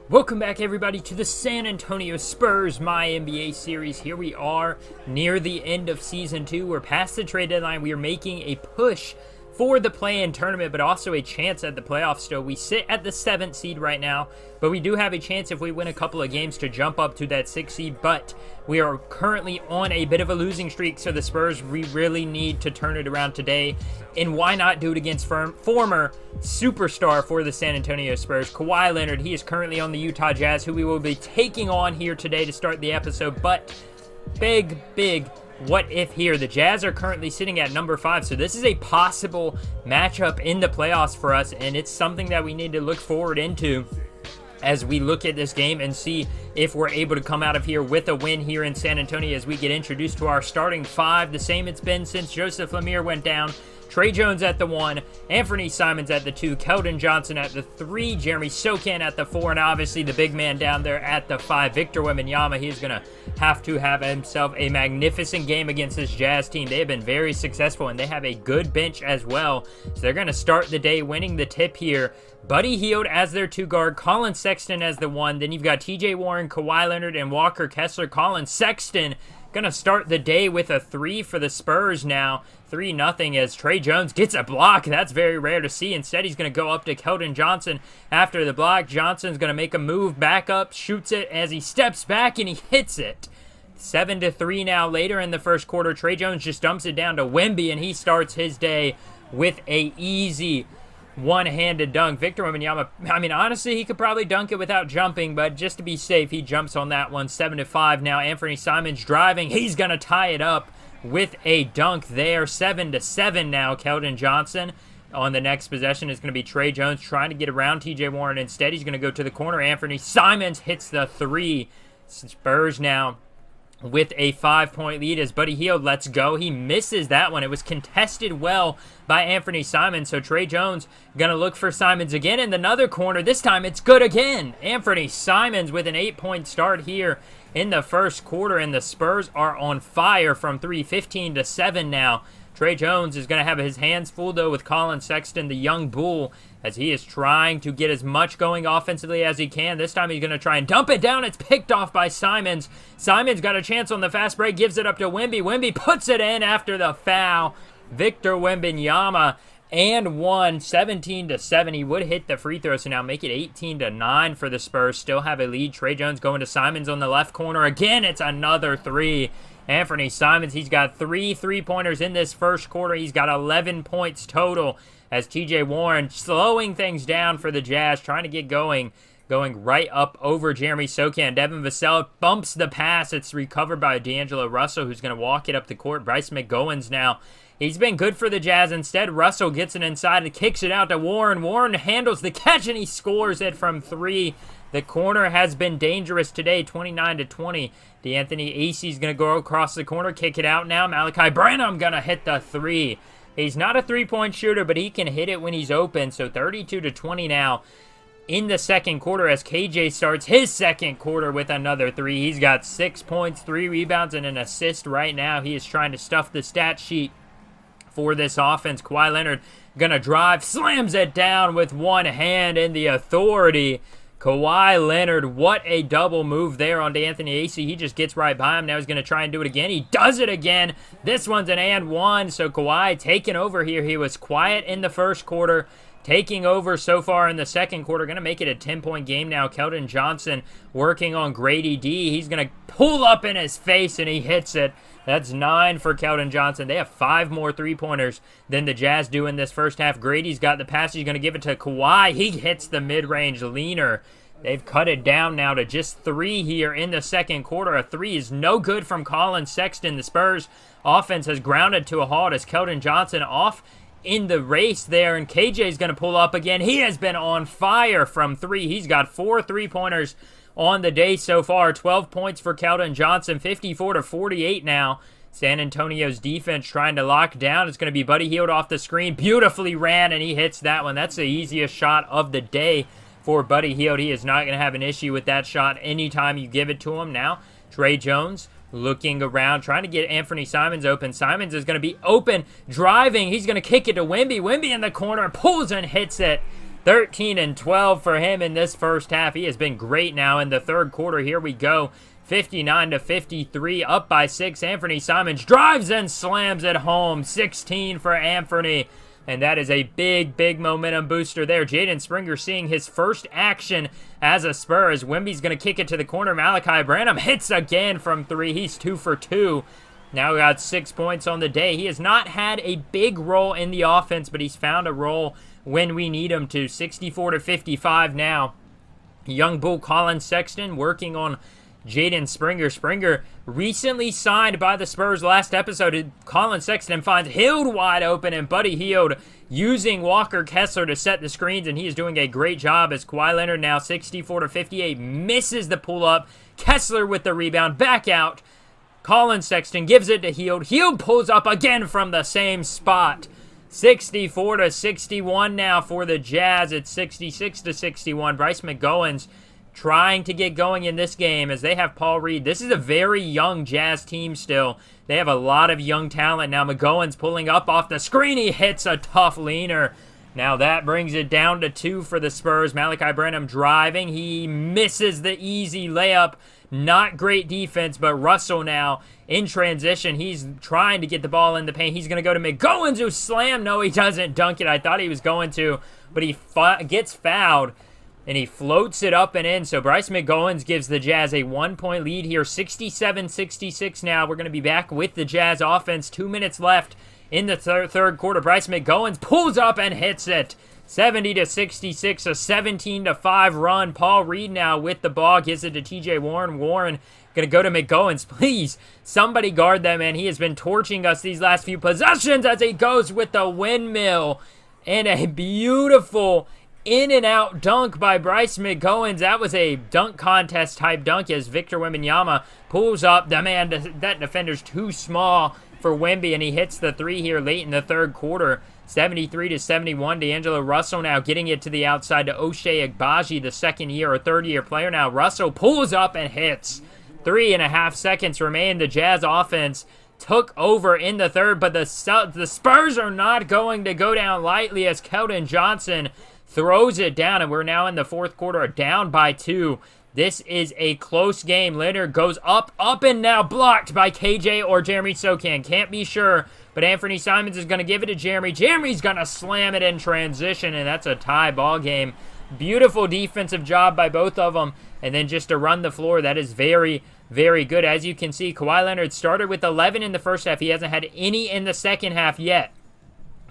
Welcome back, everybody, to the San Antonio Spurs MyNBA series. Here we are near the end of Season 2. We're past the trade deadline. We are making a push for the play-in tournament, but also a chance at the playoffs still. We sit at the 7th seed right now, but we do have a chance if we win a couple of games to jump up to that 6th seed, but we are currently on a bit of a losing streak, so the Spurs, we really need to turn it around today, and why not do it against former superstar for the San Antonio Spurs, Kawhi Leonard. He is currently on the Utah Jazz, who we will be taking on here today to start the episode, but big what if here. The Jazz are currently sitting at number 5, so this is a possible matchup in the playoffs for us, and it's something that we need to look forward into as we look at this game and see if we're able to come out of here with a win here in San Antonio as we get introduced to our starting 5, the same it's been since Joseph Lemire went down. Trey Jones at the 1, Anthony Simons at the 2, Keldon Johnson at the 3, Jeremy Sochan at the 4, and obviously the big man down there at the 5, Victor Wembanyama. He's going to have himself a magnificent game against this Jazz team. They have been very successful, and they have a good bench as well. So they're going to start the day winning the tip here. Buddy Hield as their 2 guard, Colin Sexton as the 1. Then you've got TJ Warren, Kawhi Leonard, and Walker Kessler. Colin Sexton going to start the day with a 3 for the Spurs now. 3-0 as Trey Jones gets a block. That's very rare to see. Instead, he's going to go up to Keldon Johnson after the block. Johnson's going to make a move back up, shoots it as he steps back, and he hits it. 7-3 now later in the first quarter. Trey Jones just dumps it down to Wemby, and he starts his day with a easy one-handed dunk. Victor Wembanyama, I mean, honestly, he could probably dunk it without jumping, but just to be safe, he jumps on that one. 7-5 now. Anthony Simons driving. He's going to tie it up with a dunk there. 7-7 now. Keldon Johnson on the next possession is going to be Trey Jones trying to get around TJ Warren. Instead, he's going to go to the corner. Anthony Simons hits the 3. Spurs now with a 5-point lead as Buddy Hield lets go. He misses that one. It was contested well by Anthony Simons, so Trey Jones going to look for Simons again in another corner. This time it's good again. Anthony Simons with an 8-point start here in the first quarter, and the Spurs are on fire from 3, 15-7 now. Trey Jones is going to have his hands full, though, with Colin Sexton, the young bull, as he is trying to get as much going offensively as he can. This time he's going to try and dump it down. It's picked off by Simons. Simons got a chance on the fast break, gives it up to Wemby. Wemby puts it in after the foul. Victor Wembanyama and 1, 17-7. He would hit the free throw, so now make it 18-9 for the Spurs. Still have a lead. Trey Jones going to Simons on the left corner. Again, it's another 3. Anthony Simons, he's got 3 3-pointers in this first quarter. He's got 11 points total as TJ Warren slowing things down for the Jazz, trying to get going right up over Jeremy Sochan. Devin Vassell bumps the pass. It's recovered by D'Angelo Russell, who's going to walk it up the court. Bryce McGowan's now. He's been good for the Jazz. Instead, Russell gets it inside and kicks it out to Warren. Warren handles the catch, and he scores it from 3. The corner has been dangerous today, 29-20. D'Anthony Acey's going to go across the corner, kick it out now. Malachi Branham going to hit the 3. He's not a 3-point shooter, but he can hit it when he's open. So 32-20 now in the second quarter as KJ starts his second quarter with another 3. He's got 6 points, 3 rebounds, and an assist right now. He is trying to stuff the stat sheet for this offense. Kawhi Leonard going to drive, slams it down with one hand in the authority. Kawhi Leonard, what a double move there on D'Anthony Acey. He just gets right by him. Now he's going to try and do it again. He does it again. This one's an and 1. So Kawhi taking over here. He was quiet in the first quarter, taking over so far in the second quarter. Going to make it a 10-point game now. Keldon Johnson working on Grady D. He's going to pull up in his face, and he hits it. That's 9 for Keldon Johnson. They have 5 more 3-pointers than the Jazz do in this first half. Grady's got the pass. He's going to give it to Kawhi. He hits the mid-range leaner. They've cut it down now to just 3 here in the second quarter. A 3 is no good from Colin Sexton. The Spurs offense has grounded to a halt as Keldon Johnson off in the race there, and KJ's going to pull up again. He has been on fire from 3. He's got 4 3-pointers on the day so far. 12 points for Keldon Johnson, 54-48 now. San Antonio's defense trying to lock down. It's going to be Buddy Hield off the screen. Beautifully ran, and he hits that one. That's the easiest shot of the day for Buddy Hield. He is not going to have an issue with that shot anytime you give it to him. Now, Trey Jones looking around, trying to get Anthony Simons open. Simons is going to be open, driving. He's going to kick it to Wemby. Wemby in the corner, pulls and hits it. 13 and 12 for him in this first half. He has been great now in the third quarter. Here we go. 59 to 53, up by 6. Anthony Simons drives and slams it home. 16 for Anthony. And that is a big, big momentum booster there. Jaden Springer seeing his first action as a Spur, as Wemby's going to kick it to the corner. Malachi Branham hits again from 3. He's 2 for 2. Now we got 6 points on the day. He has not had a big role in the offense, but he's found a role when we need him to. 64 to 55 now. Young bull Colin Sexton working on Jaden Springer. Springer recently signed by the Spurs. Last episode, Colin Sexton finds Hield wide open, and Buddy Hield using Walker Kessler to set the screens, and he is doing a great job as Kawhi Leonard now 64 to 58 misses the pull-up. Kessler with the rebound, back out. Colin Sexton gives it to Hield. Hield pulls up again from the same spot. 64 to 61 now for the Jazz. It's 66 to 61. Bryce McGowan's trying to get going in this game as they have Paul Reed. This is a very young Jazz team still. They have a lot of young talent. Now McGowan's pulling up off the screen. He hits a tough leaner. Now that brings it down to 2 for the Spurs. Malachi Branham driving. He misses the easy layup. Not great defense, but Russell now in transition. He's trying to get the ball in the paint. He's going to go to McGowan, who slam. No, he doesn't dunk it. I thought he was going to, but he gets fouled. And he floats it up and in. So Bryce McGowan gives the Jazz a 1-point lead here. 67-66 now. We're going to be back with the Jazz offense. 2 minutes left in the third quarter. Bryce McGowan pulls up and hits it. 70 to 66, a 17 to 5 run. Paul Reed now with the ball. Gives it to TJ Warren. Warren going to go to McGowan. Please, somebody guard that man. He has been torching us these last few possessions as he goes with the windmill. And a beautiful in and out dunk by Bryce McGowan. That was a dunk contest type dunk as Victor Wembanyama pulls up. That defender's too small for Wemby, and he hits the 3 here late in the third quarter. 73 to 71. D'Angelo Russell now getting it to the outside to Ochai Agbaji, the second year or third year player now. Russell pulls up and hits. 3.5 seconds remain. The Jazz offense took over in the third, but the Spurs are not going to go down lightly as Keldon Johnson throws it down, and we're now in the fourth quarter, down by 2. This is a close game. Leonard goes up, and now blocked by KJ or Jeremy Sochan. Can't be sure, but Anthony Simons is going to give it to Jeremy. Jeremy's going to slam it in transition, and that's a tie ball game. Beautiful defensive job by both of them, and then just to run the floor, that is very, very good. As you can see, Kawhi Leonard started with 11 in the first half. He hasn't had any in the second half yet.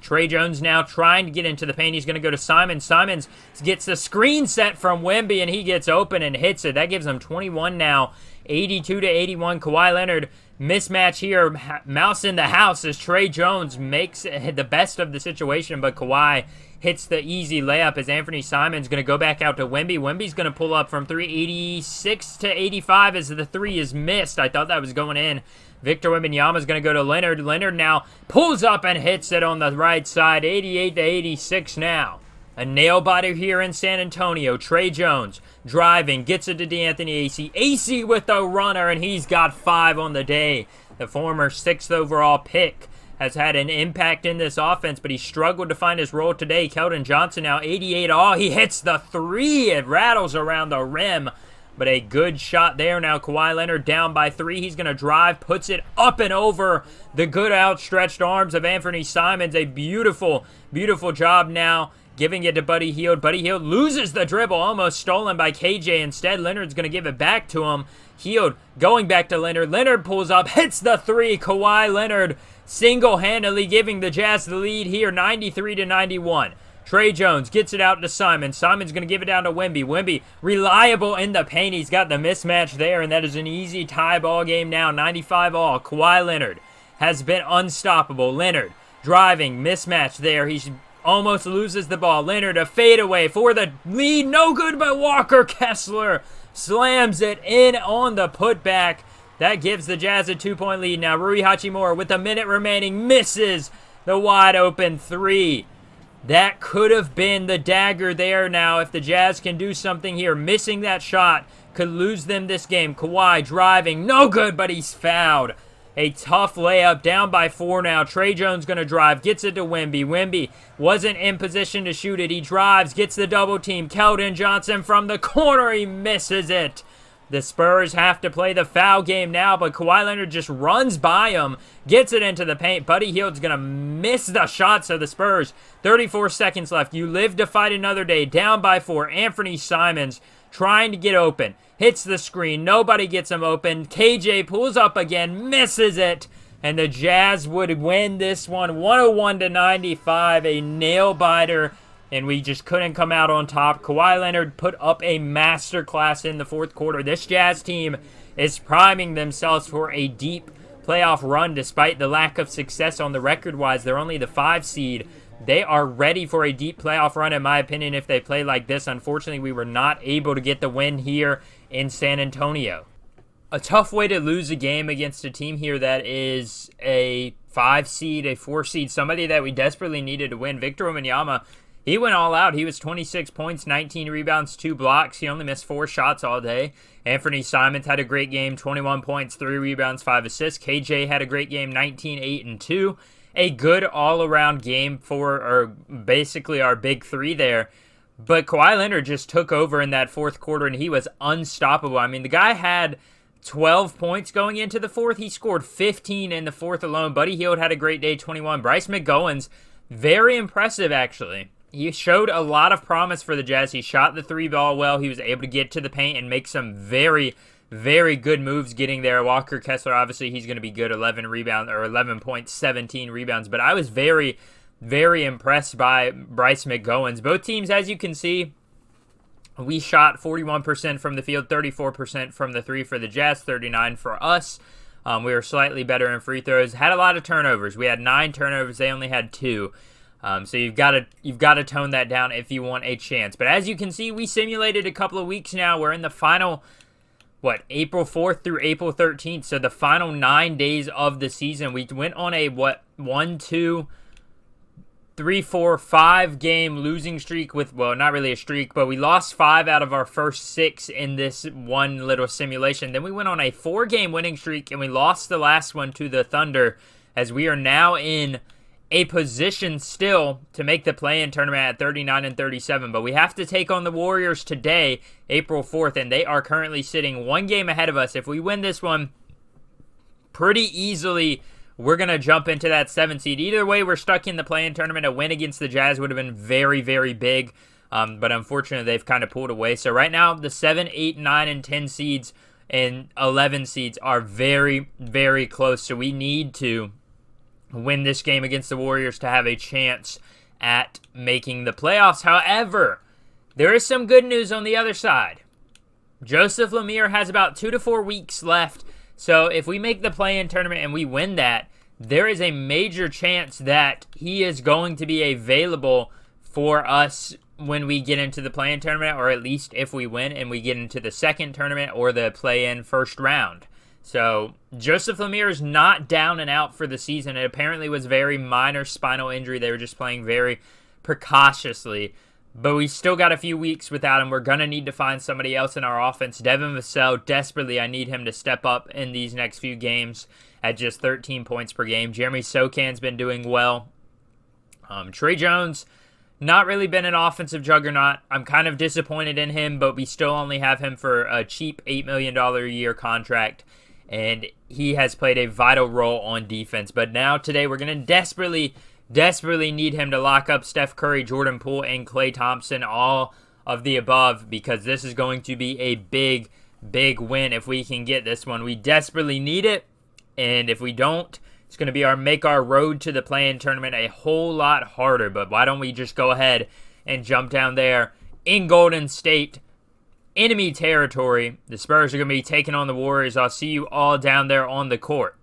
Trey Jones now trying to get into the paint. He's going to go to Simons. Simons gets the screen set from Wemby, and he gets open and hits it. That gives him 21 now, 82 to 81. Kawhi Leonard mismatch here. Mouse in the house as Trey Jones makes the best of the situation, but Kawhi hits the easy layup as Anthony Simons going to go back out to Wemby. Wemby's going to pull up from 3, 86 to 85 as the 3 is missed. I thought that was going in. Victor Wembanyama is going to go to Leonard. Leonard now pulls up and hits it on the right side. 88 to 86 now. A nail biter here in San Antonio. Trey Jones driving, gets it to D'Anthony AC. AC with a runner, and he's got 5 on the day. The former 6th overall pick has had an impact in this offense, but he struggled to find his role today. Keldon Johnson now 88. Oh, he hits the 3. It rattles around the rim. But a good shot there now. Kawhi Leonard down by 3. He's going to drive, puts it up and over the good outstretched arms of Anthony Simons. A beautiful, beautiful job now giving it to Buddy Hield. Buddy Hield loses the dribble, almost stolen by KJ. Instead, Leonard's going to give it back to him. Hield going back to Leonard. Leonard pulls up, hits the 3. Kawhi Leonard single-handedly giving the Jazz the lead here, 93 to 91. Trey Jones gets it out to Simons. Simons going to give it down to Wemby. Wemby reliable in the paint. He's got the mismatch there, and that is an easy tie ball game now, 95 all. Kawhi Leonard has been unstoppable. Leonard driving, mismatch there. He almost loses the ball. Leonard a fadeaway for the lead. No good, but Walker Kessler slams it in on the putback. That gives the Jazz a 2-point lead now. Rui Hachimura with a minute remaining misses the wide open 3. That could have been the dagger there now if the Jazz can do something here. Missing that shot could lose them this game. Kawhi driving, no good, but he's fouled. A tough layup, down by 4 now. Trey Jones going to drive, gets it to Wemby. Wemby wasn't in position to shoot it. He drives, gets the double team. Keldon Johnson from the corner, he misses it. The Spurs have to play the foul game now, but Kawhi Leonard just runs by him, gets it into the paint. Buddy Hield's going to miss the shot, so the Spurs, 34 seconds left. You live to fight another day, down by 4. Anthony Simons trying to get open, hits the screen. Nobody gets him open. KJ pulls up again, misses it, and the Jazz would win this one 101-95, a nail-biter. And we just couldn't come out on top. Kawhi Leonard put up a masterclass in the fourth quarter. This Jazz team is priming themselves for a deep playoff run despite the lack of success on the record-wise. They're only the 5 seed. They are ready for a deep playoff run, in my opinion, if they play like this. Unfortunately, we were not able to get the win here in San Antonio. A tough way to lose a game against a team here that is a 5 seed, a 4 seed, somebody that we desperately needed to win. Victor Wembanyama, he went all out. He was 26 points, 19 rebounds, 2 blocks. He only missed 4 shots all day. Anthony Simons had a great game, 21 points, 3 rebounds, 5 assists. KJ had a great game, 19, 8, and 2. A good all-around game for basically our big 3 there. But Kawhi Leonard just took over in that fourth quarter, and he was unstoppable. I mean, the guy had 12 points going into the fourth. He scored 15 in the fourth alone. Buddy Hield had a great day, 21. Bryce McGowan's very impressive, actually. He showed a lot of promise for the Jazz. He shot the 3 ball well. He was able to get to the paint and make some very, very good moves getting there. Walker Kessler, obviously, he's going to be good, 11 points, 17 rebounds. But I was very, very impressed by Bryce McGowan's. Both teams, as you can see, we shot 41% from the field, 34% from the 3 for the Jazz, 39 for us. We were slightly better in free throws. Had a lot of turnovers. We had 9 turnovers. They only had 2. So you've got to tone that down if you want a chance. But as you can see, we simulated a couple of weeks now. We're in the final, April 4th through April 13th. So the final 9 days of the season. We went on a 1, 2, 3, 4, 5 game losing streak with, not really a streak, but we lost 5 out of our first 6 in this one little simulation. Then we went on a 4-game winning streak, and we lost the last one to the Thunder, as we are now in a position still to make the play-in tournament at 39-37. But we have to take on the Warriors today, April 4th, and they are currently sitting 1 game ahead of us. If we win this one pretty easily, we're going to jump into that 7 seed. Either way, we're stuck in the play-in tournament. A win against the Jazz would have been very, very big. But unfortunately, they've kind of pulled away. So right now, the 7, 8, 9, and 10 seeds and 11 seeds are very, very close. So we need to win this game against the Warriors to have a chance at making the playoffs. However, there is some good news on the other side. Joseph Lemire has about 2 to 4 weeks left. So if we make the play-in tournament and we win that, there is a major chance that he is going to be available for us when we get into the play-in tournament, or at least if we win and we get into the second tournament or the play-in first round. So Joseph Lemire is not down and out for the season. It apparently was very minor spinal injury. They were just playing very precautiously. But we still got a few weeks without him. We're going to need to find somebody else in our offense. Devin Vassell, desperately, I need him to step up in these next few games at just 13 points per game. Jeremy Sokan's been doing well. Trey Jones, not really been an offensive juggernaut. I'm kind of disappointed in him, but we still only have him for a cheap $8 million a year contract. And he has played a vital role on defense. But now today we're going to desperately need him to lock up Steph Curry, Jordan Poole, and Klay Thompson, all of the above, because this is going to be a big, big win if we can get this one. We desperately need it, and if we don't, it's going to make our road to the play-in tournament a whole lot harder. But why don't we just go ahead and jump down there in Golden State, enemy territory. The Spurs are going to be taking on the Warriors. I'll see you all down there on the court.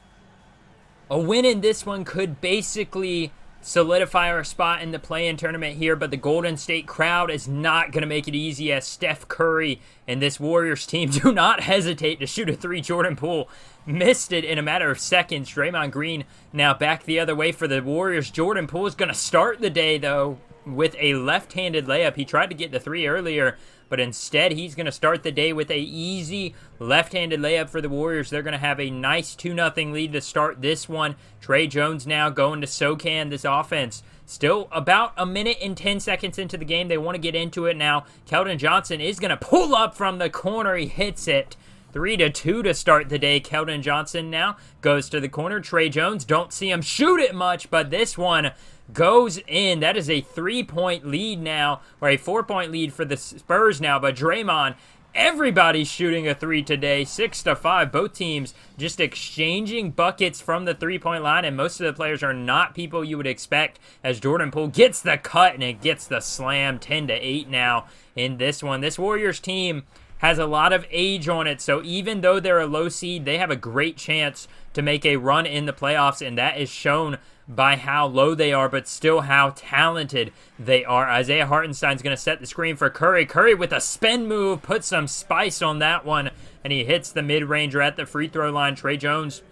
A win in this one could basically solidify our spot in the play-in tournament here, but the Golden State crowd is not going to make it easy, as Steph Curry and this Warriors team do not hesitate to shoot a 3. Jordan Poole missed it in a matter of seconds. Draymond Green now back the other way for the Warriors. Jordan Poole is going to start the day, though, with a left-handed layup. He tried to get the 3 earlier, but instead he's going to start the day with a easy left-handed layup for the Warriors. They're going to have a nice 2-0 lead to start this one. Trey Jones now going to SoCan. This offense still about a minute and 10 seconds into the game. They want to get into it now. Keldon Johnson is going to pull up from the corner. He hits it. 3-2 to start the day. Keldon Johnson now goes to the corner. Trey Jones, don't see him shoot it much, but this one goes in. That is a 3-point lead now, or a 4-point lead for the Spurs now, but Draymond, everybody's shooting a 3 today, 6-5. Both teams just exchanging buckets from the 3-point line, and most of the players are not people you would expect, as Jordan Poole gets the cut and it gets the slam. 10-8 now in this one. This Warriors team has a lot of age on it, so even though they're a low seed, they have a great chance to make a run in the playoffs, and that is shown by how low they are, but still how talented they are. Isaiah Hartenstein's going to set the screen for Curry. Curry with a spin move, put some spice on that one, and he hits the mid-ranger at the free throw line. Trey Jones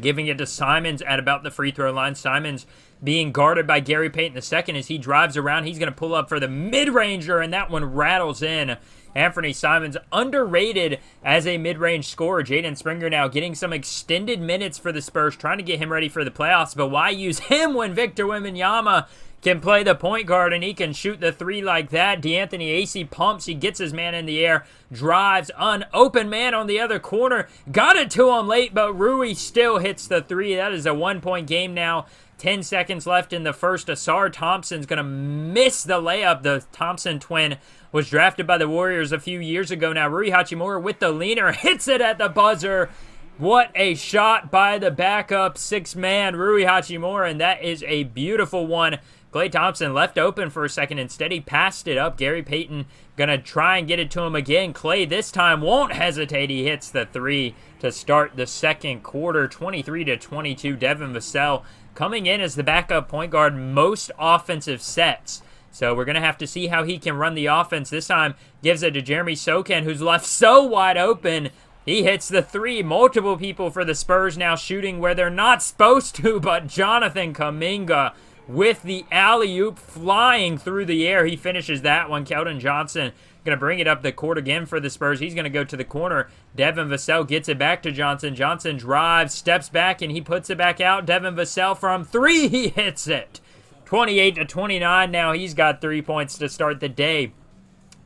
giving it to Simons at about the free throw line. Simons being guarded by Gary Payton II as he drives around. He's going to pull up for the mid-ranger, and that one rattles in. Anthony Simons, underrated as a mid-range scorer. Jaden Springer now getting some extended minutes for the Spurs, trying to get him ready for the playoffs. But why use him when Victor Wembanyama can play the point guard and he can shoot the 3 like that? DeAnthony Acey pumps. He gets his man in the air, drives, an open man on the other corner. Got it to him late, but Rui still hits the 3. That is a 1-point game now. 10 seconds left in the first. Asar Thompson's going to miss the layup. The Thompson twin was drafted by the Warriors a few years ago now. Rui Hachimura with the leaner, hits it at the buzzer. What a shot by the backup 6-man, Rui Hachimura, and that is a beautiful one. Klay Thompson left open for a second. Instead, he passed it up. Gary Payton going to try and get it to him again. Klay this time won't hesitate. He hits the 3 to start the second quarter, 23-22. Devin Vassell coming in as the backup point guard, most offensive sets. So we're going to have to see how he can run the offense. This time gives it to Jeremy Sochan, who's left so wide open. He hits the 3. Multiple people for the Spurs now shooting where they're not supposed to, but Jonathan Kuminga with the alley-oop flying through the air. He finishes that one. Keldon Johnson going to bring it up the court again for the Spurs. He's going to go to the corner. Devin Vassell gets it back to Johnson. Johnson drives, steps back, and he puts it back out. Devin Vassell from 3. He hits it. 28-29 now. He's got 3 points to start the day.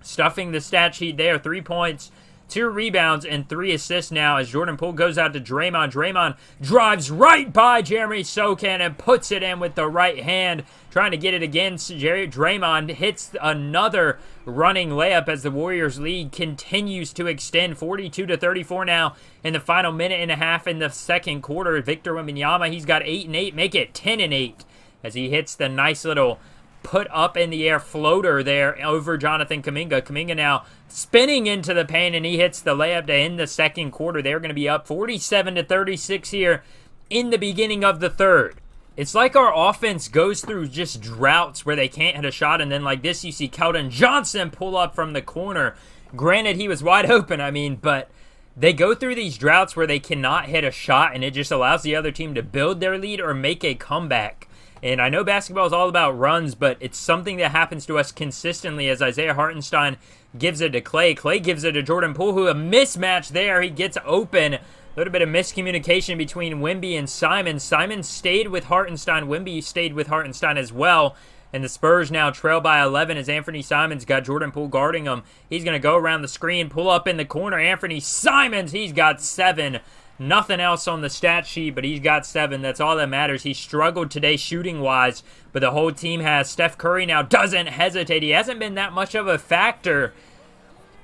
Stuffing the stat sheet there. 3 points, 2 rebounds, and 3 assists now as Jordan Poole goes out to Draymond. Draymond drives right by Jeremy Sochan and puts it in with the right hand. Trying to get it again. Draymond hits another running layup as the Warriors lead continues to extend. 42-34 now in the final minute and a half in the second quarter. Victor Wembanyama, he's got 8 and 8. Make it 10 and 8 as he hits the nice little put up in the air floater there over Jonathan Kuminga. Kuminga now spinning into the paint, and he hits the layup to end the second quarter. They're going to be up 47-36 here in the beginning of the third. It's like our offense goes through just droughts where they can't hit a shot, and then like this you see Keldon Johnson pull up from the corner. Granted, he was wide open, but they go through these droughts where they cannot hit a shot, and it just allows the other team to build their lead or make a comeback. And I know basketball is all about runs, but it's something that happens to us consistently as Isaiah Hartenstein gives it to Klay. Klay gives it to Jordan Poole, who a mismatch there. He gets open. A little bit of miscommunication between Wemby and Simon. Simon stayed with Hartenstein. Wemby stayed with Hartenstein as well. And the Spurs now trail by 11 as Anthony Simons got Jordan Poole guarding him. He's going to go around the screen, pull up in the corner. Anthony Simons, he's got 7. Nothing else on the stat sheet, but he's got 7. That's all that matters. He struggled today shooting-wise, but the whole team has. Steph Curry now doesn't hesitate. He hasn't been that much of a factor.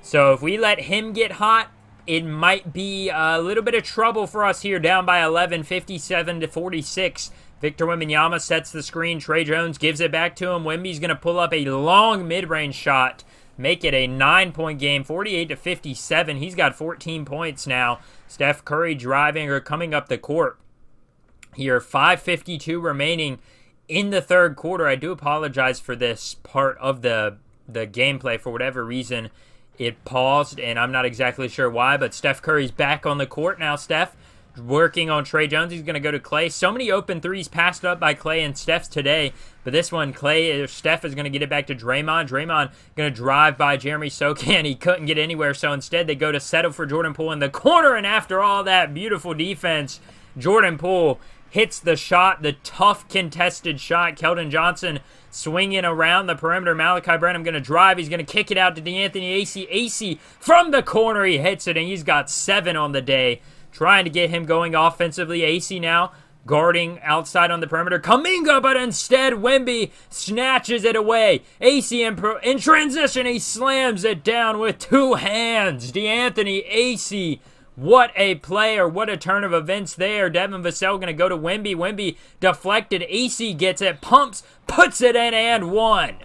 So if we let him get hot, it might be a little bit of trouble for us here, down by 11, 57-46. Victor Wembanyama sets the screen. Trey Jones gives it back to him. Wemby's going to pull up a long mid-range shot, make it a 9-point game, 48-57. He's got 14 points now. Steph Curry driving or coming up the court here. 5:52 remaining in the third quarter. I do apologize for this part of the gameplay. For whatever reason, it paused, and I'm not exactly sure why, but Steph Curry's back on the court now. Steph working on Trey Jones. He's going to go to Clay. So many open threes passed up by Clay and Steph today. But this one, Steph is going to get it back to Draymond. Draymond going to drive by Jeremy Sochan. He couldn't get anywhere, so instead they go to settle for Jordan Poole in the corner. And after all that beautiful defense, Jordan Poole hits the shot, the tough contested shot. Keldon Johnson swinging around the perimeter. Malachi Branham going to drive. He's going to kick it out to DeAnthony Acey. Acey from the corner, he hits it, and he's got 7 on the day. Trying to get him going offensively. Acey now guarding outside on the perimeter. Kuminga, but instead Wemby snatches it away. Acey in transition, he slams it down with 2 hands. DeAnthony Acey, what a player, what a turn of events there. Devin Vassell going to go to Wemby. Wemby deflected. Acey gets it, pumps, puts it in, and 1.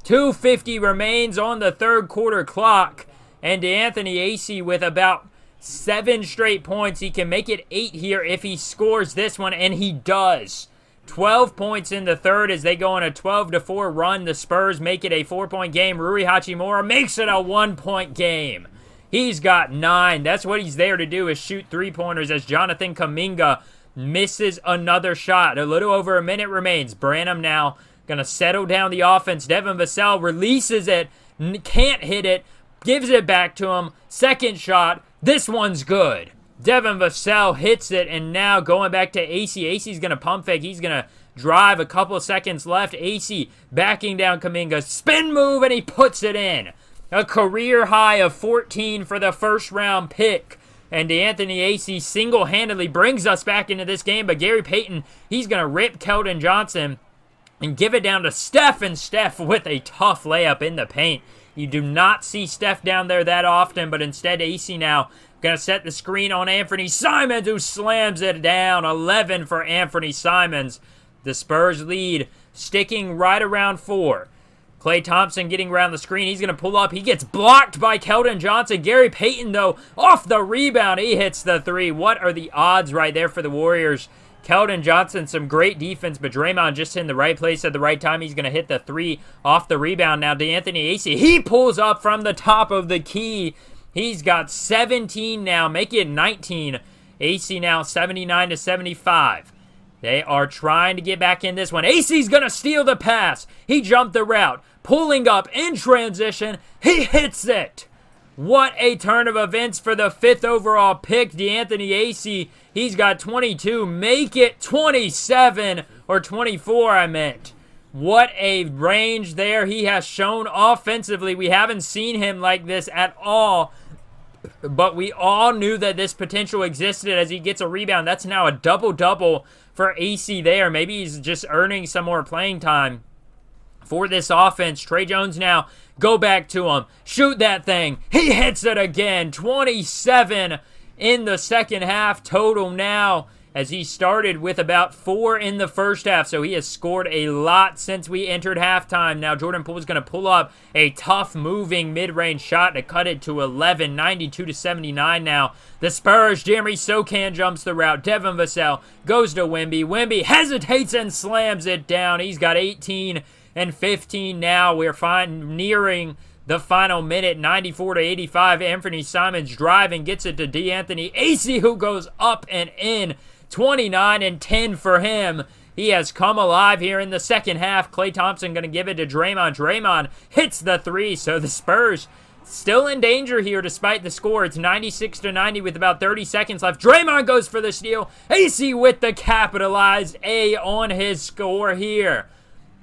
2:50 remains on the third quarter clock. And DeAnthony Acey with about 7 straight points. He can make it 8 here if he scores this one, and he does. 12 points in the third as they go on a 12-4 run. The Spurs make it a 4-point game. Rui Hachimura makes it a 1-point game. He's got 9. That's what he's there to do, is shoot 3-pointers as Jonathan Kuminga misses another shot. A little over a minute remains. Branham now going to settle down the offense. Devin Vassell releases it, can't hit it, gives it back to him. Second shot. This one's good. Devin Vassell hits it, and now going back to Acey. Acey's going to pump fake. He's going to drive. A couple of seconds left. Acey backing down Kuminga. Spin move, and he puts it in. A career high of 14 for the first-round pick. And DeAnthony Acey single-handedly brings us back into this game. But Gary Payton, he's going to rip Keldon Johnson and give it down to Steph. And Steph with a tough layup in the paint. You do not see Steph down there that often, but instead Acey now going to set the screen on Anthony Simons, who slams it down. 11 for Anthony Simons. The Spurs lead, sticking right around 4. Klay Thompson getting around the screen. He's going to pull up. He gets blocked by Keldon Johnson. Gary Payton, though, off the rebound. He hits the 3. What are the odds right there for the Warriors? Keldon Johnson, some great defense, but Draymond just in the right place at the right time. He's going to hit the 3 off the rebound. Now DeAnthony Acey, he pulls up from the top of the key. He's got 17 now, make it 19. Acey now 79-75. They are trying to get back in this one. Acey's going to steal the pass. He jumped the route, pulling up in transition. He hits it. What a turn of events for the 5th overall pick, DeAnthony Acey. He's got 22. Make it 27, or 24, I meant. What a range there he has shown offensively. We haven't seen him like this at all, but we all knew that this potential existed as he gets a rebound. That's now a double-double for Acey there. Maybe he's just earning some more playing time for this offense. Trey Jones now, go back to him. Shoot that thing. He hits it again. 27 in the second half total now, as he started with about 4 in the first half. So he has scored a lot since we entered halftime. Now Jordan Poole is going to pull up a tough moving mid-range shot to cut it to 11, 92-79 now. The Spurs, Jeremy Sochan jumps the route. Devin Vassell goes to Wemby. Wemby hesitates and slams it down. He's got 18 and 15 now. We're nearing the final minute, 94-85. Anthony Simons driving, gets it to DeAnthony Acey, who goes up and in. 29 and 10 for him. He has come alive here in the second half. Klay Thompson going to give it to Draymond. Draymond hits the 3, so the Spurs still in danger here despite the score. It's 96-90 with about 30 seconds left. Draymond goes for the steal. Acey with the capitalized A on his score here.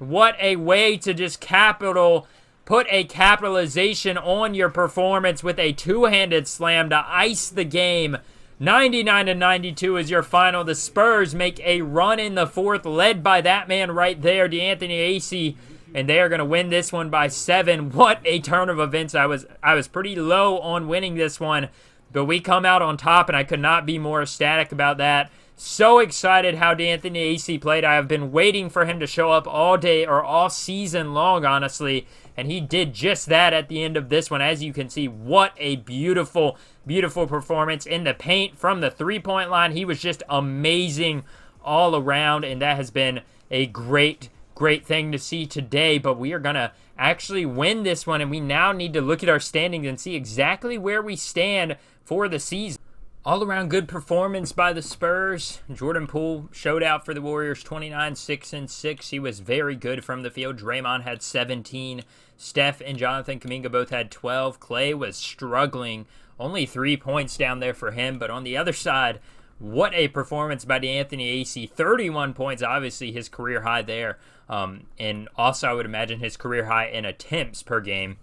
What a way to just put a capitalization on your performance with a two-handed slam to ice the game. 99-92 is your final. The Spurs make a run in the fourth, led by that man right there, DeAnthony Acey, and they are going to win this one by 7. What a turn of events. I was pretty low on winning this one, but we come out on top, and I could not be more ecstatic about that. So excited how DeAnthony Acey played. I have been waiting for him to show up all day or all season long, honestly, and he did just that at the end of this one. As you can see, what a beautiful, beautiful performance in the paint from the three-point line. He was just amazing all around, and that has been a great, great thing to see today. But we are going to actually win this one, and we now need to look at our standings and see exactly where we stand for the season. All-around good performance by the Spurs. Jordan Poole showed out for the Warriors, 29, 6, and 6. He was very good from the field. Draymond had 17. Steph and Jonathan Kuminga both had 12. Clay was struggling. Only 3 points down there for him. But on the other side, what a performance by D'Anthony AC. 31 points, obviously his career high there. And also I would imagine his career high in attempts per game.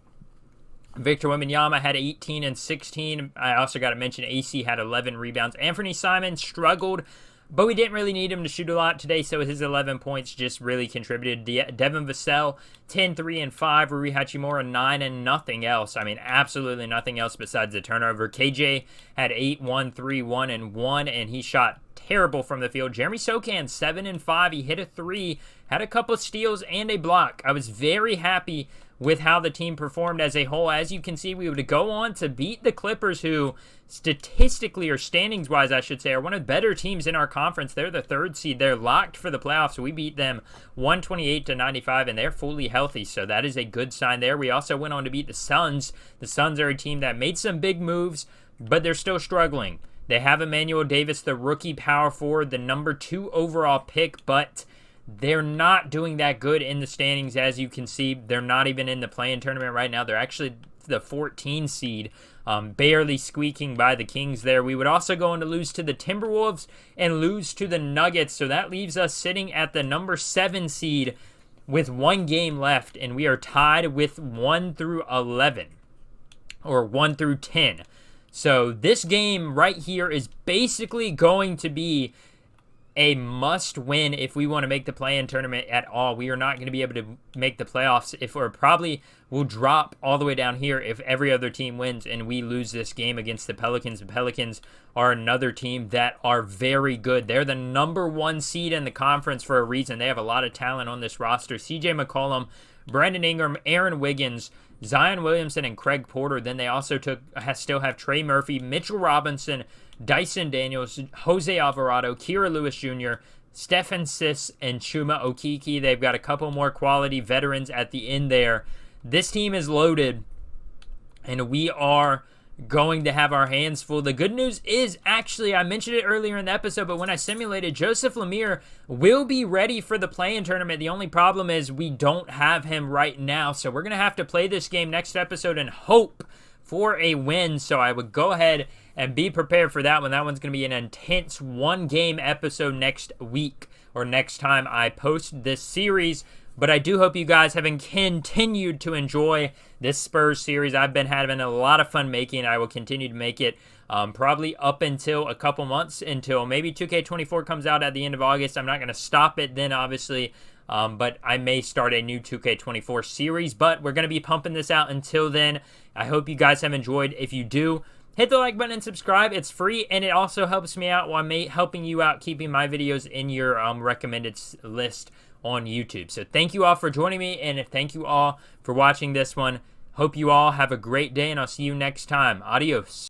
Victor Wembanyama had 18 and 16. I also got to mention AC had 11 rebounds. Anthony Simons struggled, but we didn't really need him to shoot a lot today, so his 11 points just really contributed. Devin Vassell, 10, 3, and 5. Rui Hachimura, 9, and nothing else. I mean, absolutely nothing else besides the turnover. KJ had 8, 1, 3, 1, and 1, and he shot terrible from the field. Jeremy Sochan, 7 and 5. He hit a 3, had a couple of steals, and a block. I was very happy with how the team performed as a whole. As you can see, we would go on to beat the Clippers, who statistically, or standings-wise, I should say, are one of the better teams in our conference. They're the 3rd seed. They're locked for the playoffs. We beat them 128-95, and they're fully healthy, so that is a good sign there. We also went on to beat the Suns. The Suns are a team that made some big moves, but they're still struggling. They have Emmanuel Davis, the rookie power forward, the number 2 overall pick, but they're not doing that good in the standings. As you can see, they're not even in the play-in tournament right now. They're actually the 14 seed, barely squeaking by the Kings there. We would also go on to lose to the Timberwolves and lose to the Nuggets, so that leaves us sitting at the number 7 seed with 1 game left, and we are tied with 1 through 11, or 1 through 10. So this game right here is basically going to be a must-win if we want to make the play-in tournament at all. We are not going to be able to make the playoffs if we'll drop all the way down here if every other team wins and we lose this game against the Pelicans. The Pelicans are another team that are very good. They're the number 1 seed in the conference for a reason. They have a lot of talent on this roster. CJ McCollum, Brandon Ingram, Aaron Wiggins, Zion Williamson, and Craig Porter. Then they also still have Trey Murphy, Mitchell Robinson, Dyson Daniels, Jose Alvarado, Kira Lewis Jr., Stephen Sis, and Chuma Okeke. They've got a couple more quality veterans at the end there. This team is loaded, and we are going to have our hands full. The good news is, actually, I mentioned it earlier in the episode, but when I simulated, Joseph Lemire will be ready for the play-in tournament. The only problem is we don't have him right now, so we're going to have to play this game next episode and hope for a win. So I would go ahead and be prepared for that one. That one's going to be an intense 1-game episode next week, or next time I post this series. But I do hope you guys have continued to enjoy this Spurs series. I've been having a lot of fun making it. I will continue to make it probably up until a couple months, until maybe 2K24 comes out at the end of August. I'm not going to stop it then, obviously, but I may start a new 2K24 series. But we're going to be pumping this out until then. I hope you guys have enjoyed. If you do, hit the like button and subscribe. It's free, and it also helps me out while helping you out, keeping my videos in your recommended list on YouTube. So thank you all for joining me, and thank you all for watching this one. Hope you all have a great day, and I'll see you next time. Adios.